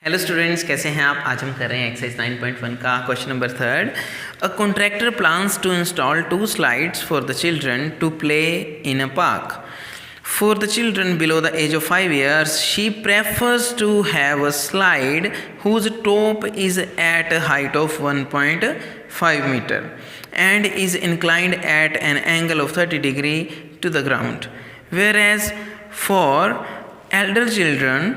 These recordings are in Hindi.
हेलो स्टूडेंट्स, कैसे हैं आप। आज हम कर रहे हैं एक्सरसाइज 9.1 का question number 3। A contractor plans to install 2 slides for the children to play in a park. For the children below the age of 5 years, she prefers to have a slide whose top is at a height of 1.5 meter and is inclined at an angle of 30 degree to the ground. Whereas for elder children,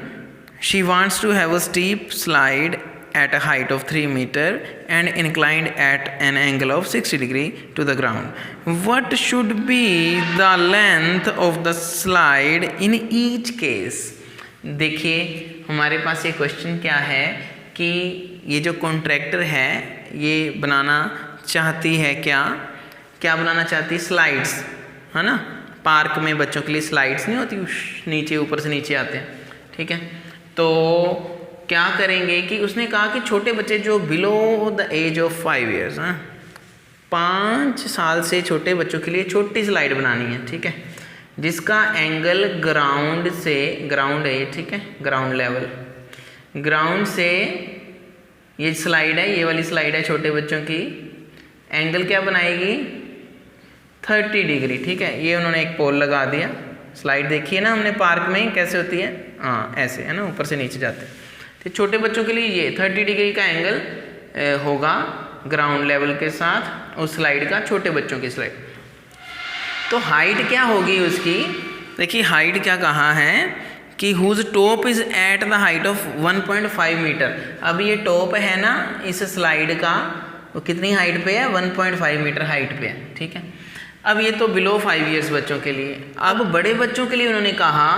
she wants to have a steep slide at a height of 3 meter and inclined at an angle of 60 degree to the ground. What should be the length of the slide in each case? देखिए हमारे पास ये क्वेश्चन क्या है कि ये जो कॉन्ट्रैक्टर है ये बनाना चाहती है क्या बनाना चाहती है, स्लाइड्स, है ना। पार्क में बच्चों के लिए स्लाइड्स नहीं होती, नीचे ऊपर से नीचे आते हैं, ठीक है। तो क्या करेंगे कि उसने कहा कि छोटे बच्चे जो below the age of 5 years, 5 साल से छोटे बच्चों के लिए छोटी स्लाइड बनानी है, ठीक है, जिसका एंगल ग्राउंड है, ठीक है, ग्राउंड लेवल, ग्राउंड से ये स्लाइड है, ये वाली स्लाइड है छोटे बच्चों की, एंगल क्या बनाएगी 30 डिग्री, ठीक है। ये उन्होंने एक पोल लगा दिया। स्लाइड देखिए ना हमने पार्क में कैसे होती है, ऐसे है ना, ऊपर से नीचे जाते हैं। तो छोटे बच्चों के लिए ये 30 डिग्री का एंगल होगा ग्राउंड लेवल के साथ उस स्लाइड का, छोटे बच्चों की स्लाइड। तो हाइट क्या होगी उसकी, देखिए हाइट क्या कहा है कि whose top is at the height of 1.5 metre. अब ये टॉप है ना इस स्लाइड का, वो कितनी हाइट पे है, 1.5 मीटर हाइट पे है, ठीक है। अब ये तो बिलो 5 ईयर्स बच्चों के लिए। अब बड़े बच्चों के लिए उन्होंने कहा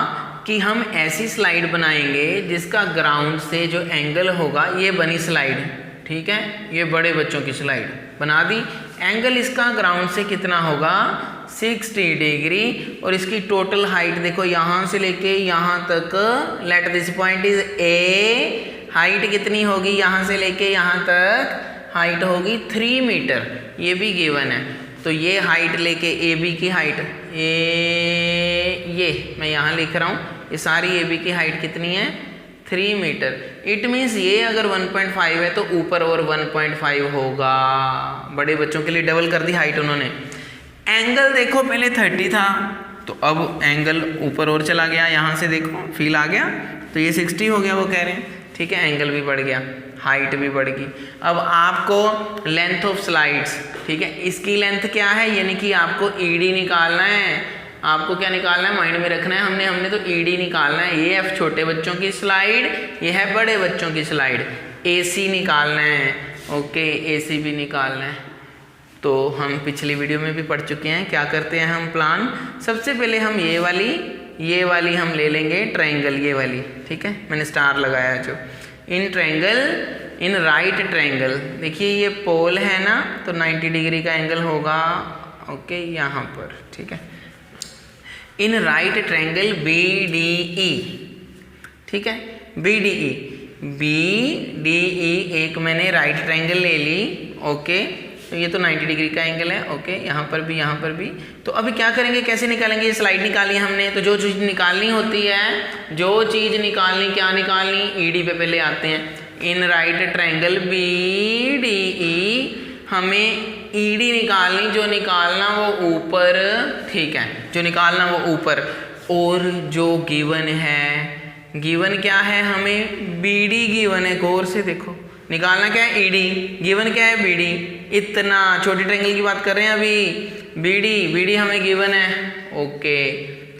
कि हम ऐसी स्लाइड बनाएंगे जिसका ग्राउंड से जो एंगल होगा, ये बनी स्लाइड, ठीक है, ये बड़े बच्चों की स्लाइड बना दी। एंगल इसका ग्राउंड से कितना होगा 60 डिग्री, और इसकी टोटल हाइट देखो यहाँ से लेके यहाँ तक, let this point is a, height कितनी होगी यहाँ से लेके यहाँ तक, हाइट होगी 3 मीटर, ये भी गिवन है। तो ये हाइट लेके ए बी की हाइट, ये मैं यहाँ लिख रहा हूँ, ये सारी ए बी की हाइट कितनी है 3 मीटर। इट मीन्स ये अगर 1.5 है तो ऊपर और 1.5 होगा। बड़े बच्चों के लिए डबल कर दी हाइट उन्होंने। एंगल देखो पहले 30 था, तो अब एंगल ऊपर और चला गया, यहाँ से देखो फील आ गया, तो ये 60 हो गया वो कह रहे हैं, ठीक है। एंगल भी बढ़ गया, हाइट भी बढ़ गई। अब आपको लेंथ ऑफ स्लाइड्स, ठीक है, इसकी लेंथ क्या है, यानी कि आपको ईडी निकालना है। आपको क्या निकालना है, माइंड में रखना है, हमने तो ईडी निकालना है। ये है छोटे बच्चों की स्लाइड, ये है बड़े बच्चों की स्लाइड। एसी निकालना है, ओके, एसी भी निकालना है। तो हम पिछली वीडियो में भी पढ़ चुके हैं। क्या करते हैं हम प्लान, सबसे पहले हम ये वाली हम ले लेंगे ट्रायंगल, ये वाली, ठीक है, मैंने स्टार लगाया है जो, in triangle, in right triangle, देखिए ये पोल है ना, तो 90 डिग्री का एंगल होगा, ओके, यहाँ पर, ठीक है। इन राइट ट्रायंगल BDE, ठीक है, BDE एक मैंने राइट ट्रायंगल ले ली, ओके, तो ये तो 90 डिग्री का एंगल है, ओके, यहाँ पर भी। तो अभी क्या करेंगे, कैसे निकालेंगे, ये स्लाइड निकाली हमने, तो जो चीज़ निकालनी होती है, क्या निकालनी, ईडी पे पहले आते हैं। इन राइट ट्रायंगल BDE हमें ईडी निकालनी, जो निकालना वो ऊपर, ठीक है, जो निकालना वो ऊपर। और जो गिवन क्या है, हमें BD गिवन है, गौर से देखो, निकालना क्या है ईडी, गिवन क्या है BD, इतना, छोटी ट्रायंगल की बात कर रहे हैं अभी। BD हमें गिवन है, ओके,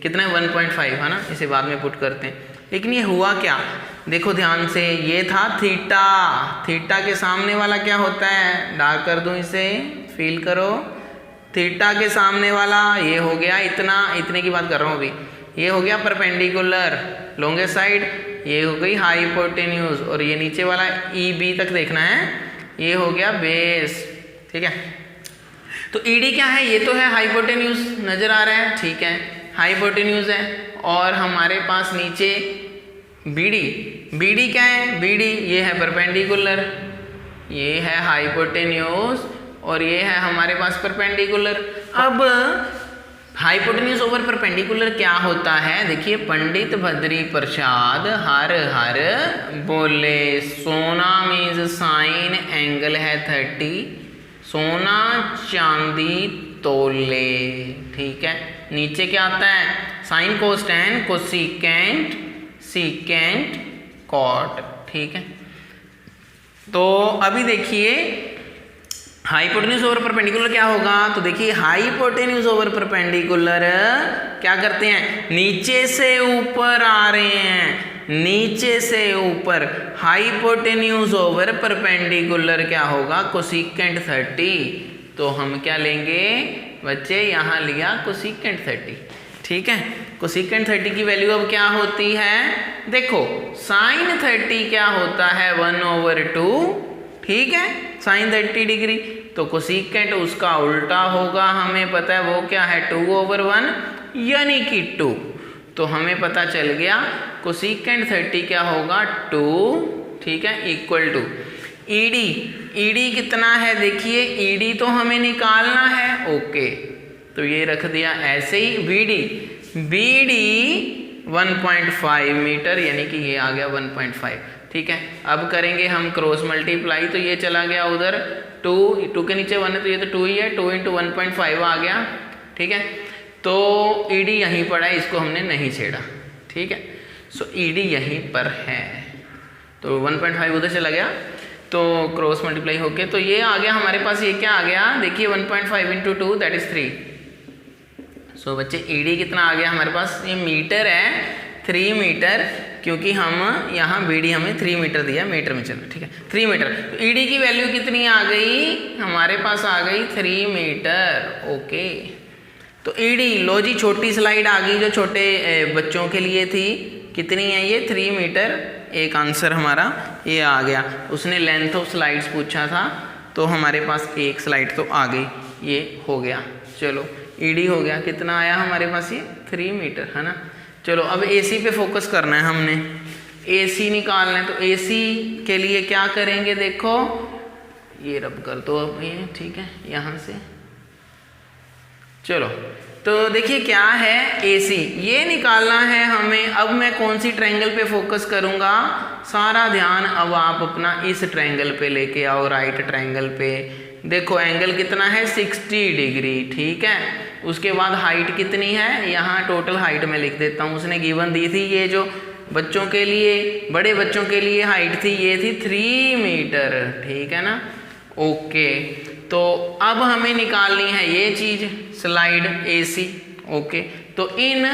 कितना है 1.5, है ना, इसे बाद में पुट करते हैं। लेकिन ये हुआ क्या, देखो ध्यान से, ये था थीटा के सामने वाला क्या होता है, डार्क कर दूं इसे, फील करो, थीटा के सामने वाला ये हो गया इतने की बात कर रहा हूँ अभी, ये हो गया परपेंडिकुलर लॉन्गेस्ट साइड, ये हो गई हाइपोटेन्यूज, और ये नीचे वाला EB तक देखना है, ये हो गया बेस, ठीक है। तो ED क्या है, ये तो है हाइपोटेन्यूज, नजर आ रहा है, ठीक है, हाइपोटेन्यूज है। और हमारे पास नीचे BD क्या है, BD ये है परपेंडिकुलर, ये है हाइपोटेन्यूज, और ये है हमारे पास परपेंडिकुलर। अब हाइपोटेन्यूज ओवर परपेंडिकुलर क्या होता है? देखिए, पंडित बद्री प्रसाद हर हर बोले। सोना मीन्स साइन, एंगल है 30, सोना चांदी तोले, ठीक है। नीचे क्या आता है? साइन कोस्टैन कोसिकेंट सीकेंट कॉट, ठीक है। तो अभी देखिए हाइपोटेन्यूज ओवर परपेंडिकुलर क्या होगा? तो देखिए हाइपोटेन्यूज ओवर परपेंडिकुलर क्या करते हैं? नीचे से ऊपर आ रहे हैं, नीचे से ऊपर। हाइपोटेन्यूज ओवर परपेंडिकुलर क्या होगा? कोसिकेंट 30। तो हम क्या लेंगे बच्चे? यहाँ लिया कोसिकेंट 30, ठीक है। कोसिकेंट 30 की वैल्यू अब क्या होती है? देखो साइन 30 क्या होता है? 1/2, ठीक है, साइन 30 डिग्री। तो कोसिकेंट उसका उल्टा होगा, हमें पता है वो क्या है? 2/1 यानी कि 2। तो हमें पता चल गया कोसिकेंट 30 क्या होगा? 2, ठीक है, इक्वल टू ईडी। ईडी कितना है? देखिए ईडी तो हमें निकालना है, ओके, तो ये रख दिया ऐसे ही। बीडी, बीडी 1.5 मीटर, यानी कि ये आ गया 1.5, ठीक है। अब करेंगे हम क्रॉस मल्टीप्लाई, तो ये चला गया उधर 2 के नीचे 1 है, तो ये तो 2 ही है, 2 × 1.5 आ गया, ठीक है। तो ईडी यहीं पर है, इसको हमने नहीं छेड़ा, ठीक है। सो ईडी यहीं पर है, तो 1.5 उधर चला गया, तो क्रॉस मल्टीप्लाई होके तो ये आ गया हमारे पास। ये क्या आ गया? देखिए 1.5 × 2 दैट इज 3। सो बच्चे ईडी कितना आ गया हमारे पास? ये मीटर है, 3 मीटर, क्योंकि हम यहाँ बीडी हमें 3 मीटर दिया, मीटर में चलो, ठीक है, 3 मीटर। तो ईडी की वैल्यू कितनी आ गई हमारे पास? आ गई 3 मीटर, ओके। तो ईडी, लो जी, छोटी स्लाइड आ गई जो छोटे बच्चों के लिए थी। कितनी है ये? 3 मीटर। एक आंसर हमारा ये आ गया। उसने लेंथ ऑफ स्लाइड्स पूछा था, तो हमारे पास एक स्लाइड तो आ गई, ये हो गया। चलो ईडी हो गया, कितना आया हमारे पास? ये 3 मीटर, है ना। चलो अब एसी पे फोकस करना है हमने, एसी निकालना है। तो एसी के लिए क्या करेंगे? देखो ये रब कर दो अब ये, ठीक है, यहाँ से। चलो तो देखिए क्या है एसी, ये निकालना है हमें। अब मैं कौन सी ट्रायंगल पे फोकस करूँगा? सारा ध्यान अब आप अपना इस ट्रायंगल पे लेके आओ, राइट ट्रायंगल पे। देखो एंगल कितना है? 60 डिग्री, ठीक है। उसके बाद हाइट कितनी है? यहाँ टोटल हाइट मैं लिख देता हूँ, उसने गिवन दी थी। ये जो बच्चों के लिए, बड़े बच्चों के लिए हाइट थी, ये थी 3 मीटर, ठीक है ना, ओके। तो अब हमें निकालनी है ये चीज़, स्लाइड एसी, ओके। तो इन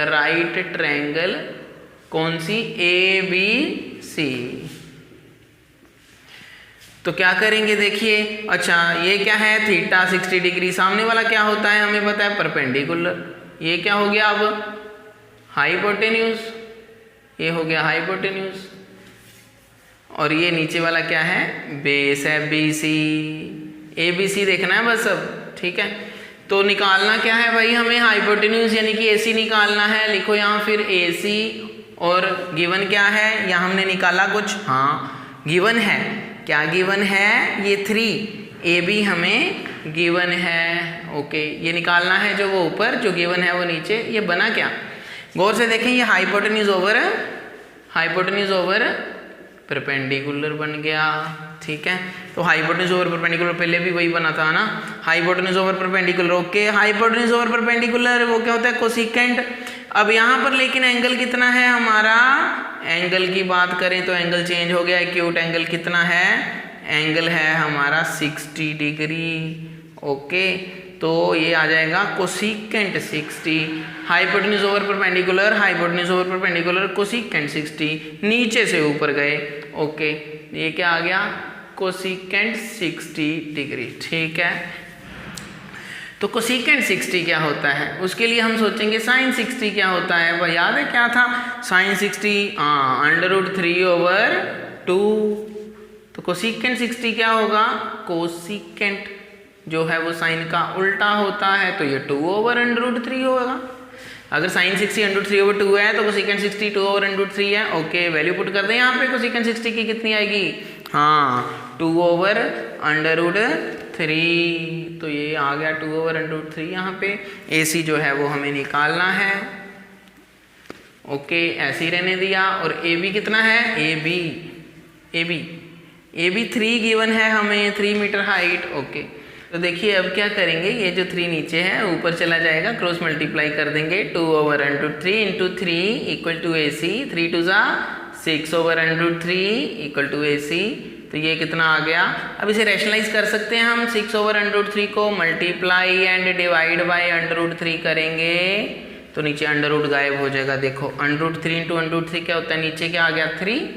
राइट ट्रायंगल कौन सी? A B C. तो क्या करेंगे? देखिए, अच्छा ये क्या है? Theta 60 degree. सामने वाला क्या होता है हमें पता है? परपेंडिकुलर। ये क्या हो गया अब? हाइपोटेन्यूज। ये हो गया हाइपोटेन्यूज। और ये नीचे वाला क्या है? बेस है, B C. A B C देखना है बस अब, ठीक है। तो निकालना क्या है भाई हमें? हाइपोटेन्यूज यानी कि एसी निकालना है। लिखो यहाँ फिर एसी, और गिवन क्या है? यहाँ हमने निकाला कुछ, हाँ गिवन है। क्या गिवन है? ये 3। ए बी हमें गिवन है, ओके। ये निकालना है जो वो ऊपर, जो गिवन है वो नीचे। ये बना क्या? गौर से देखें, ये हाइपोटेन्यूज ओवर परपेंडिकुलर बन गया, ठीक है। तो हाइपोटेन्यूज ओवर परपेंडिकुलर पहले भी वही बना था ना, hypotenuse over perpendicular, okay. Hypotenuse over perpendicular वो क्या होता है? कोसिकेंट। अब यहाँ पर लेकिन एंगल कितना है हमारा? एंगल की बात करें तो एंगल चेंज हो गया। एक्यूट एंगल कितना है? एंगल है हमारा 60 डिग्री, ओके। तो ये आ जाएगा cosecant 60। Hypotenuse over perpendicular, hypotenuse over perpendicular, cosecant 60, नीचे से ऊपर गए, ओके। ये क्या आ गया? कोसिकेंट 60 डिग्री, ठीक है। तो कोसिकेंट 60 क्या होता है? उसके लिए हम सोचेंगे साइन 60 क्या होता है? वह याद है क्या था? साइन 60 √3/2। तो कोसिकेंट 60 क्या होगा? कोसिकेंट जो है वो साइन का उल्टा होता है, तो ये 2/√3 होगा। अगर साइन 60 √3/2 है तो कोसिकेंट 60 2/√3 है, ओके। वैल्यू पुट कर दें यहाँ पे। कोसिकेंट 60 की कितनी आएगी? हाँ, 2/√3 3, तो ये आ गया 2/√3 यहाँ पे। AC जो है वो हमें निकालना है। ओके, ऐसे ही रहने दिया। और AB कितना है, AB 3 गिवन है हमें, 3 मीटर हाइट। ओके, तो देखिए अब क्या करेंगे, ये जो 3 नीचे है ऊपर चला जाएगा, क्रॉस मल्टीप्लाई कर देंगे। 2/√3 इंटू 3 इक्वल टू AC, 3 2 ज़ा 6/√3 इक्वल टू AC। तो ये कितना आ गया। अब इसे रैशनलाइज कर सकते हैं हम। 6/√3 को मल्टीप्लाई एंड डिवाइड बाय √3 करेंगे तो नीचे अंडर गायब हो जाएगा। देखो √3 इंटू √3 क्या होता है, नीचे क्या आ गया 3,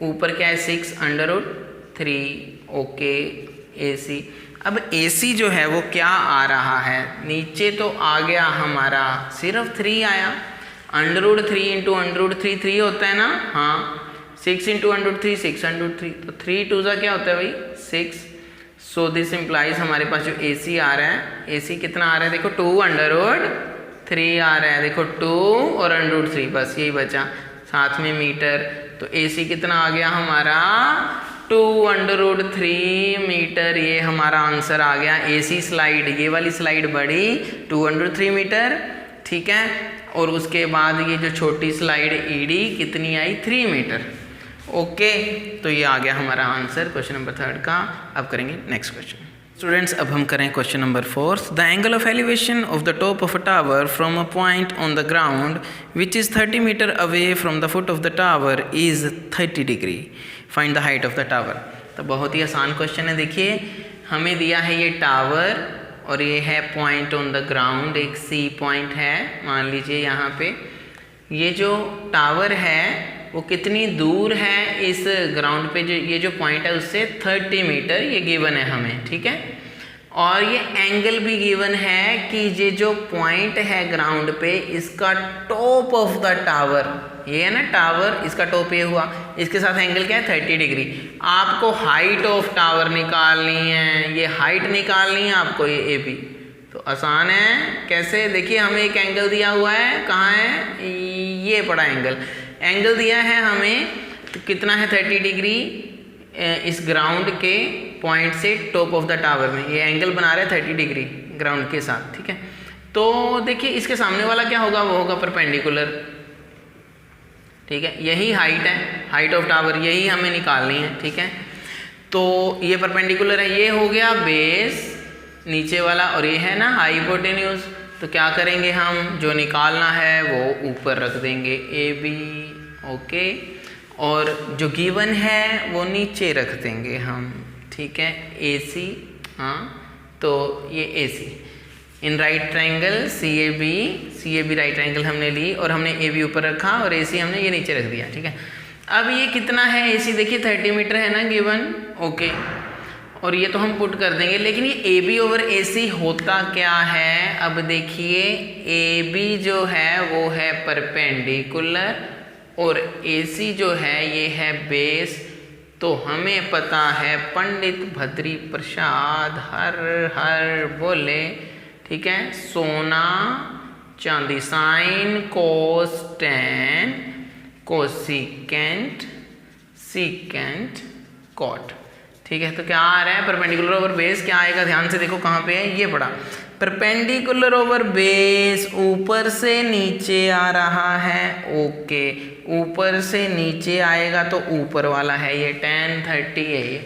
ऊपर क्या है 6/√3। Okay, AC। अब AC जो है वो क्या आ रहा है, नीचे तो आ गया हमारा सिर्फ 3 आया। √3 इंटू √3 3 होता है ना, हाँ। 6 इंटू √3 6/3, तो 3 2 ज़ा क्या होता है भाई 6। सो दिस इम्प्लाइज हमारे पास जो AC आ रहा है, AC कितना आ रहा है, देखो 2/3 आ रहा है। देखो 2 और √3, बस यही बचा, साथ में मीटर। तो AC कितना आ गया हमारा 2/3 मीटर। ये हमारा आंसर आ गया। AC स्लाइड, ये वाली स्लाइड बड़ी 2/3 मीटर, ठीक है। और उसके बाद ये जो छोटी स्लाइड ED कितनी आई 3 मीटर। ओके, तो ये आ गया हमारा आंसर क्वेश्चन नंबर 3 का। अब करेंगे नेक्स्ट क्वेश्चन। स्टूडेंट्स, अब हम करें question number 4। The angle of elevation of the top of a tower from a point on the ground which is 30 metre away from the foot of the tower is 30 degree. Find the height of the tower. तो बहुत ही आसान क्वेश्चन है। देखिए हमें दिया है ये टावर और ये है पॉइंट ऑन द ग्राउंड, एक C पॉइंट है मान लीजिए यहाँ पे। ये जो टावर है वो कितनी दूर है इस ग्राउंड पे, जो ये जो पॉइंट है उससे 30 मीटर ये गिवन है हमें, ठीक है। और ये एंगल भी गिवन है कि ये जो पॉइंट है ग्राउंड पे इसका टॉप ऑफ द टावर, ये है ना टावर, इसका टॉप ये हुआ, इसके साथ एंगल क्या है 30 डिग्री। आपको हाइट ऑफ टावर निकालनी है, ये हाइट निकालनी है आपको, ये AB। तो आसान है, कैसे, देखिए हमें एक एंगल दिया हुआ है, कहाँ है, ये पड़ा एंगल दिया है हमें, तो कितना है 30 डिग्री इस ग्राउंड के पॉइंट से टॉप ऑफ द टावर में। ये एंगल बना रहे हैं 30 डिग्री ग्राउंड के साथ, ठीक है। तो देखिए इसके सामने वाला क्या होगा, वो होगा परपेंडिकुलर, ठीक है। यही हाइट है, हाइट ऑफ टावर यही हमें निकालनी है, ठीक है। तो ये परपेंडिकुलर है, ये हो गया बेस नीचे वाला, और ये है ना हाइपोटेन्यूज। तो क्या करेंगे हम, जो निकालना है वो ऊपर रख देंगे AB। ओके, और जो गिवन है वो नीचे रख देंगे हम, ठीक है, AC। हाँ, तो ये AC in right triangle CAB right triangle हमने ली और हमने AB ऊपर रखा और AC हमने ये नीचे रख दिया, ठीक है। अब ये कितना है AC, देखिए 30 मीटर है ना गिवन। ओके, और ये तो हम पुट कर देंगे, लेकिन ये AB ओवर AC होता क्या है। अब देखिए AB जो है वो है परपेंडिकुलर और AC जो है ये है बेस। तो हमें पता है पंडित भद्री प्रसाद हर बोले, ठीक है, सोना चांदी, sine cos tan cosecant secant cot, ठीक है। तो क्या आ रहा है, परपेंडिकुलर ओवर बेस क्या आएगा, ध्यान से देखो कहाँ पे है, ये पड़ा परपेंडिकुलर ओवर बेस, ऊपर से नीचे आ रहा है। ओके, ऊपर से नीचे आएगा तो ऊपर वाला है ये tan 30 है ये,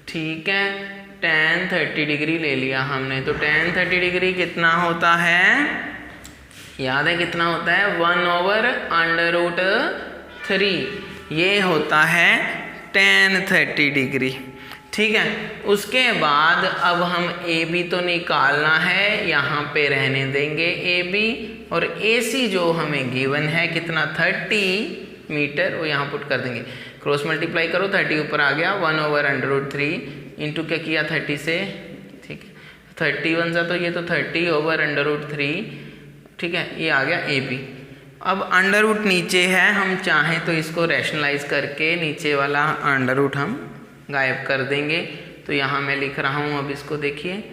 ठीक है। tan 30 डिग्री ले लिया हमने, तो tan 30 डिग्री कितना होता है, याद है कितना होता है, 1/√3 ये होता है tan 30 डिग्री, ठीक है। उसके बाद अब हम AB तो निकालना है, यहाँ पे रहने देंगे AB, और AC जो हमें गिवन है कितना 30 मीटर, वो यहाँ पुट कर देंगे, क्रॉस मल्टीप्लाई करो, 30 ऊपर आ गया, 1/√3 इंटू क्या किया 30 से, ठीक है, 31 सा, तो ये तो 30/√3, ठीक है, ये आ गया AB। अब अंडर रूट नीचे है, हम चाहें तो इसको रैशनलाइज करके नीचे वाला अंडर रूट हम गायब कर देंगे। तो यहाँ मैं लिख रहा हूँ, अब इसको देखिए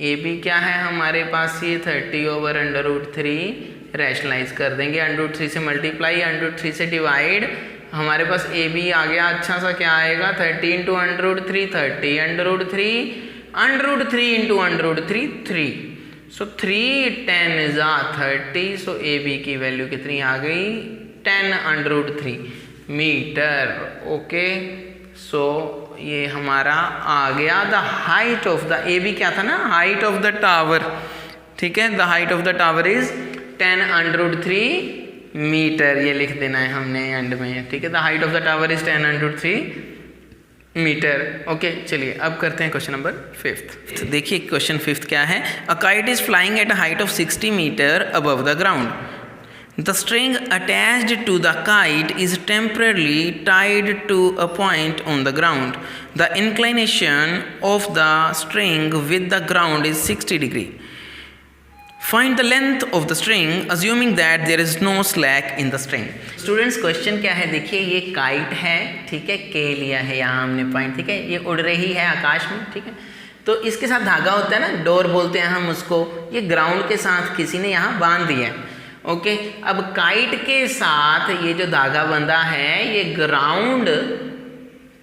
AB क्या है हमारे पास, ये 30/√3 रैशनलाइज कर देंगे, √3 से मल्टीप्लाई, √3 से डिवाइड, हमारे पास AB आ गया। अच्छा सा क्या आएगा, 30 into √3 30, √3 into √3 3, so 3 10 is 30, so A B की वैल्यू कितनी आ गई 10√3 मीटर। ओके, सो ये हमारा आ गया the height of the, A B क्या था ना, हाइट ऑफ द टावर, ठीक है, the height of the tower is 10√3 metre, ये लिख देना है हमने एंड में, ठीक है, the height of the tower is 10√3 metre. Okay, चलिए अब करते हैं क्वेश्चन नंबर 5। देखिए क्वेश्चन 5 क्या है, a kite is flying at a height of 60 metre above the ground, the string attached to the kite is temporarily tied to a point on the ground. The inclination of the string with the ground is 60 degree. Find the length of the string assuming that there is no slack in the string. Students, question क्या है, देखिए ये काइट है, ठीक है, के लिया है यहाँ हमने पॉइंट, ठीक है, ये उड़ रही है आकाश में, ठीक है, तो इसके साथ धागा होता है ना, डोर बोलते हैं हम उसको, ये ग्राउंड के साथ किसी ने यहाँ बांध दिया है। ओके, अब काइट के साथ ये जो धागा बंधा है ये ग्राउंड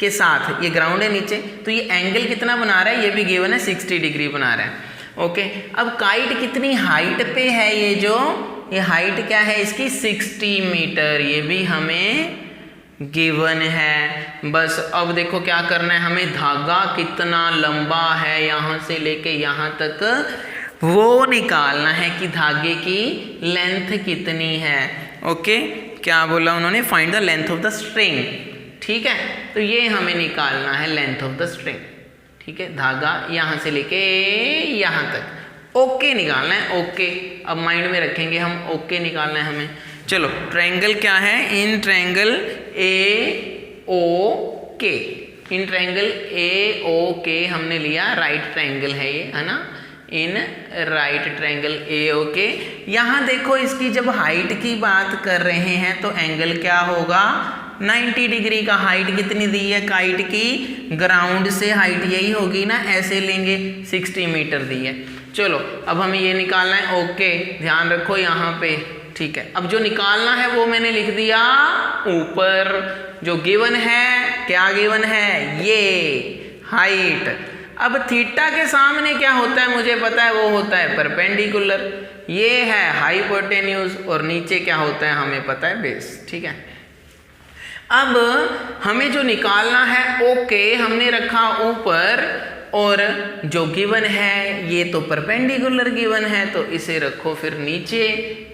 के साथ, ये ग्राउंड है नीचे, तो ये एंगल कितना बना रहा है, ये भी गिवन है 60 डिग्री बना रहा है। ओके, अब काइट कितनी हाइट पे है, ये हाइट क्या है इसकी 60 मीटर, ये भी हमें गिवन है। बस अब देखो क्या करना है, हमें धागा कितना लंबा है यहाँ से लेके यहाँ तक वो निकालना है कि धागे की लेंथ कितनी है। ओके, क्या बोला उन्होंने, find the length of the string, ठीक है, तो ये हमें निकालना है लेंथ ऑफ द स्ट्रिंग, ठीक है, धागा यहाँ से लेके यहाँ तक ओके निकालना है। ओके, अब माइंड में रखेंगे हम, ओके निकालना है हमें। चलो, ट्रायंगल क्या है, इन ट्रायंगल ए ओ के, इन ट्रायंगल ए ओ के हमने लिया राइट ट्रायंगल है ये, है ना, इन राइट ट्रायंगल ए ओ के। यहाँ देखो इसकी जब हाइट की बात कर रहे हैं तो एंगल क्या होगा 90 डिग्री का। हाइट कितनी दी है काइट की, ग्राउंड से हाइट यही होगी ना, ऐसे लेंगे 60 मीटर दी है। चलो अब हमें ये निकालना है। ओके, ध्यान रखो यहाँ पे, ठीक है, अब जो निकालना है वो मैंने लिख दिया ऊपर, जो गिवन है, क्या गिवन है, ये हाइट। अब थीटा के सामने क्या होता है मुझे पता है, वो होता है परपेंडिकुलर, ये है हाइपोटेन्यूज, और नीचे क्या होता है हमें पता है, बेस, ठीक है। अब हमें जो निकालना है, ओके हमने रखा ऊपर, और जो गिवन है ये तो परपेंडिकुलर गिवन है, तो इसे रखो फिर नीचे।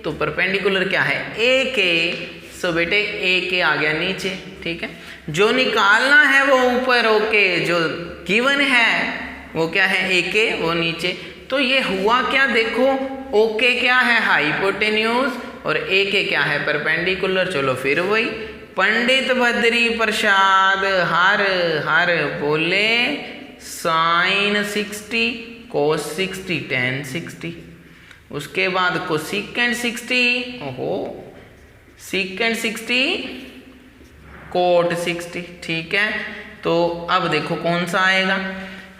तो परपेंडिकुलर क्या है, ए के, सो बेटे ए के आ गया नीचे, ठीक है। जो निकालना है वो ऊपर, ओके, जो गिवन है वो क्या है, ए के, वो नीचे। तो ये हुआ क्या, देखो ओके क्या है हाइपोटेन्यूज और ए के क्या है परपेंडिकुलर। चलो फिर वही, पंडित बद्री प्रसाद हर हर बोले साइन 60 कोस 60 tan 60, उसके बाद कोसिकेंट 60, ओहो सीकेंट 60 कोट 60, ठीक है। तो अब देखो कौन सा आएगा,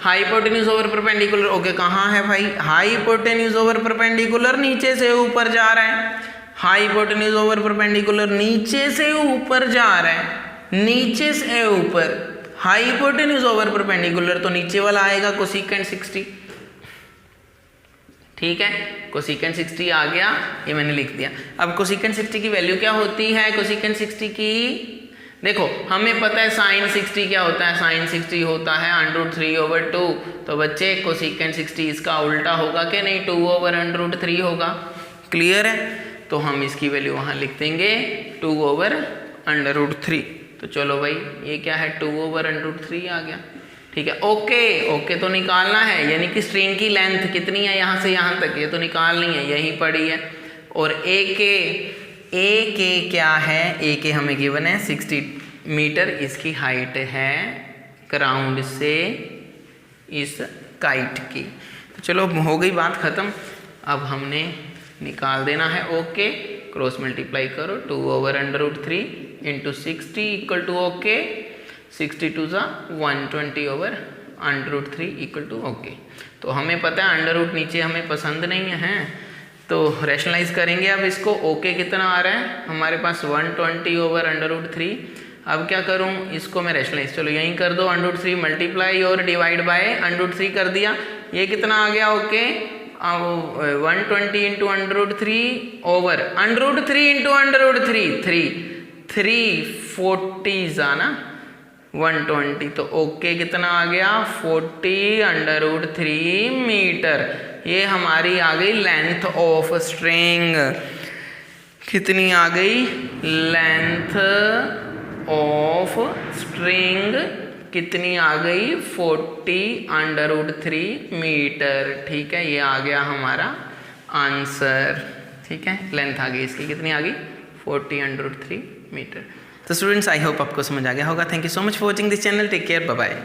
हाइपोटेन्यूज ओवर परपेंडिकुलर। ओके, कहाँ है भाई, हाइपोटेन्यूज ओवर परपेंडिकुलर नीचे से ऊपर जा रहा है, हाइपोटेन्यूज ओवर परपेंडिकुलर नीचे से ऊपर जा रहा है, नीचे से ऊपर, हाइपोटेन्यूज ओवर परपेंडिकुलर तो नीचे वाला आएगा कोसिकेंट 60, ठीक है। कोसिकेंट 60 आ गया, ये मैंने लिख दिया। अब कोसिकेंट 60 की वैल्यू क्या होती है, कोसिकेंट 60 की देखो हमें पता है साइन 60 क्या होता है, साइन 60 होता है √3/2। तो बच्चे कोसिकेंट 60 इसका उल्टा होगा कि नहीं, 2/√3 होगा, क्लियर है। तो हम इसकी वैल्यू वहाँ लिख देंगे 2/√3। तो चलो भाई ये क्या है, 2/√3 आ गया, ठीक है। ओके, ओके तो निकालना है, यानी कि स्ट्रिंग की लेंथ कितनी है यहाँ से यहाँ तक, ये तो निकालनी है, यही पड़ी है। और ए के क्या है, ए के हमें गिवन है 60 मीटर, इसकी हाइट है ग्राउंड से इस काइट की। तो चलो हो गई बात ख़त्म, अब हमने निकाल देना है। ओके, क्रॉस मल्टीप्लाई करो, 2/√3 into 60 equal to okay, 62 = 120/√3 equal to okay. तो हमें पता है अंडर रूट नीचे हमें पसंद नहीं है, तो रैशनलाइज करेंगे अब इसको। ओके कितना आ रहा है हमारे पास 120/√3, अब क्या करूँ, इसको मैं रेशनलाइज, चलो यहीं कर दो, √3 मल्टीप्लाई और डिवाइड बाय √3 कर दिया, ये कितना आ गया, ओके 120 इंटू √3 ओवर √3 इंटू √3 340 ना 120, तो ओके कितना आ गया 40 √3 मीटर। ये हमारी आ गई लेंथ ऑफ स्ट्रिंग, कितनी आ गई, लेंथ ऑफ स्ट्रिंग कितनी आ गई 40 √3 मीटर। ठीक है, ये आ गया हमारा आंसर। ठीक है, लेंथ आ गई इसकी, कितनी आ गई 40 √3 मीटर। तो स्टूडेंट्स आई होप आपको समझ आ गया होगा। Thank you so much for watching this channel, take care, bye bye.